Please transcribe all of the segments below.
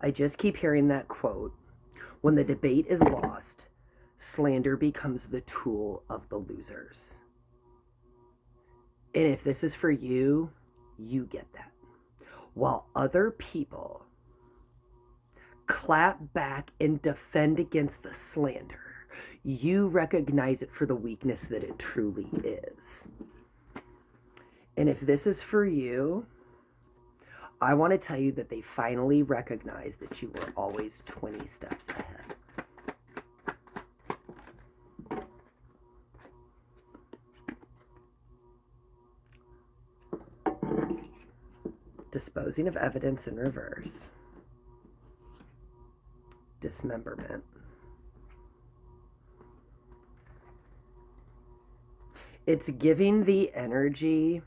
I just keep hearing that quote. When the debate is lost, slander becomes the tool of the losers. And if this is for you, you get that. While other people clap back and defend against the slander, you recognize it for the weakness that it truly is. And if this is for you, I want to tell you that they finally recognize that you were always 20 steps ahead. Disposing of evidence in reverse. Dismemberment. It's giving the energy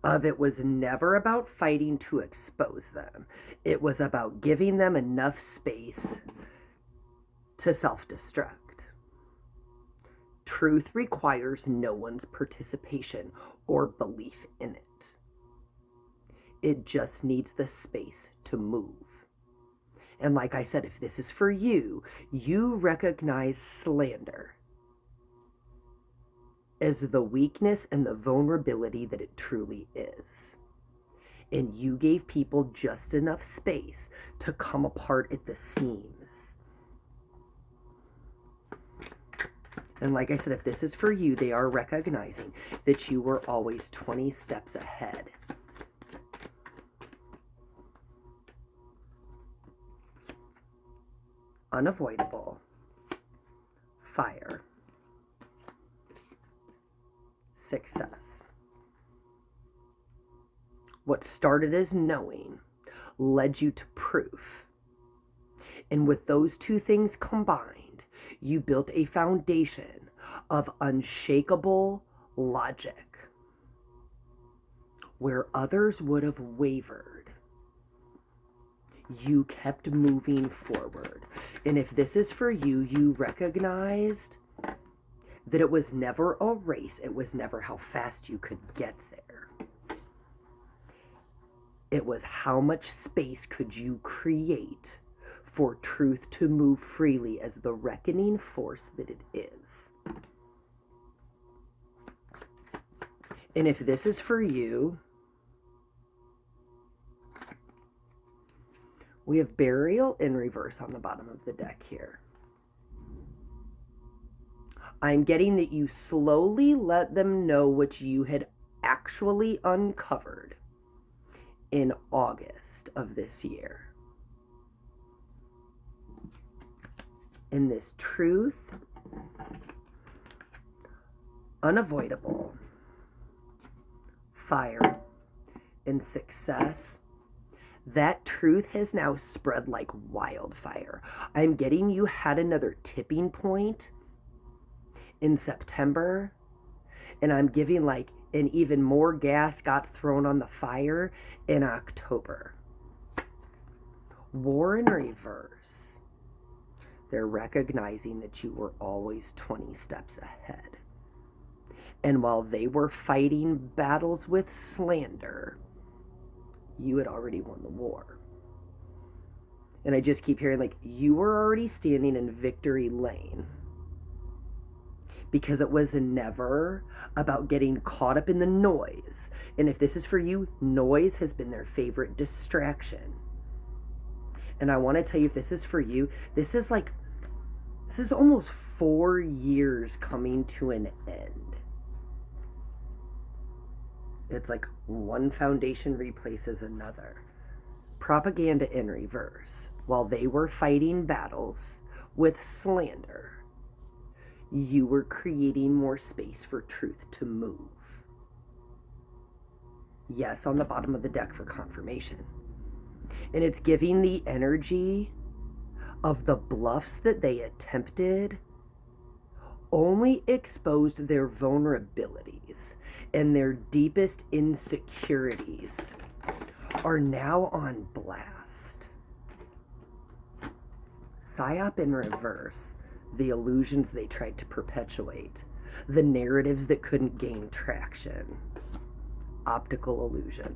of it was never about fighting to expose them. It was about giving them enough space to self-destruct. Truth requires no one's participation or belief in it. It just needs the space to move. And like I said, if this is for you, you recognize slander as the weakness and the vulnerability that it truly is. And you gave people just enough space to come apart at the seams. And like I said, if this is for you, they are recognizing that you were always 20 steps ahead. Unavoidable. Fire. Success. What started as knowing led you to proof. And with those two things combined, you built a foundation of unshakable logic. Where others would have wavered, you kept moving forward. And if this is for you, you recognized that it was never a race. It was never how fast you could get there. It was how much space could you create for truth to move freely as the reckoning force that it is. And if this is for you, we have burial in reverse on the bottom of the deck here. I'm getting that you slowly let them know what you had actually uncovered in August of this year. And this truth, unavoidable, fire, and success, that truth has now spread like wildfire. I'm getting you had another tipping point in September, and I'm giving like an even more gas got thrown on the fire in October. War in reverse. They're recognizing that you were always 20 steps ahead. And while they were fighting battles with slander, you had already won the war. And I just keep hearing like you were already standing in victory lane. Because it was never about getting caught up in the noise. And if this is for you, noise has been their favorite distraction. And I want to tell you, if this is for you, this is almost 4 years coming to an end. It's like one foundation replaces another. Propaganda in reverse. While they were fighting battles with slander, you were creating more space for truth to move. Yes, on the bottom of the deck for confirmation. And it's giving the energy of the bluffs that they attempted only exposed their vulnerabilities, and their deepest insecurities are now on blast. Psyop in reverse. The illusions they tried to perpetuate, the narratives that couldn't gain traction. Optical illusion.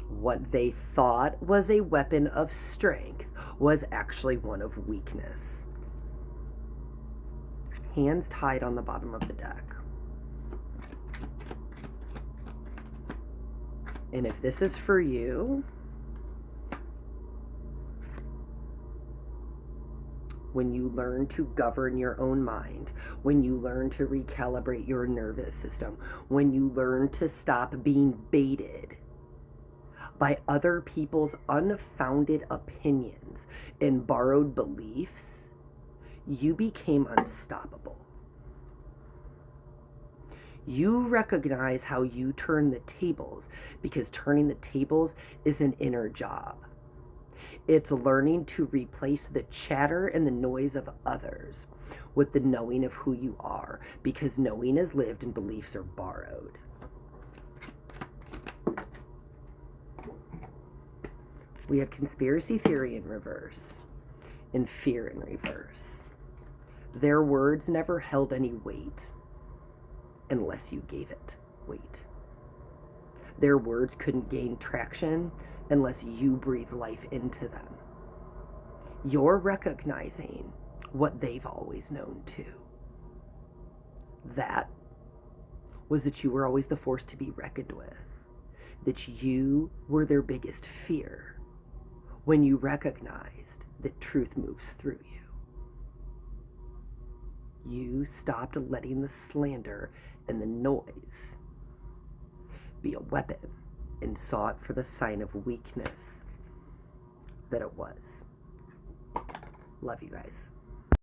What they thought was a weapon of strength was actually one of weakness. Hands tied on the bottom of the deck. And if this is for you, when you learn to govern your own mind, when you learn to recalibrate your nervous system, when you learn to stop being baited by other people's unfounded opinions and borrowed beliefs, you became unstoppable. You recognize how you turn the tables, because turning the tables is an inner job. It's learning to replace the chatter and the noise of others with the knowing of who you are, because knowing is lived and beliefs are borrowed. We have conspiracy theory in reverse and fear in reverse. Their words never held any weight unless you gave it weight. Their words couldn't gain traction unless you breathe life into them. You're recognizing what they've always known too. That was that you were always the force to be reckoned with, that you were their biggest fear when you recognized that truth moves through you. You stopped letting the slander and the noise be a weapon and saw it for the sign of weakness that it was. Love you guys.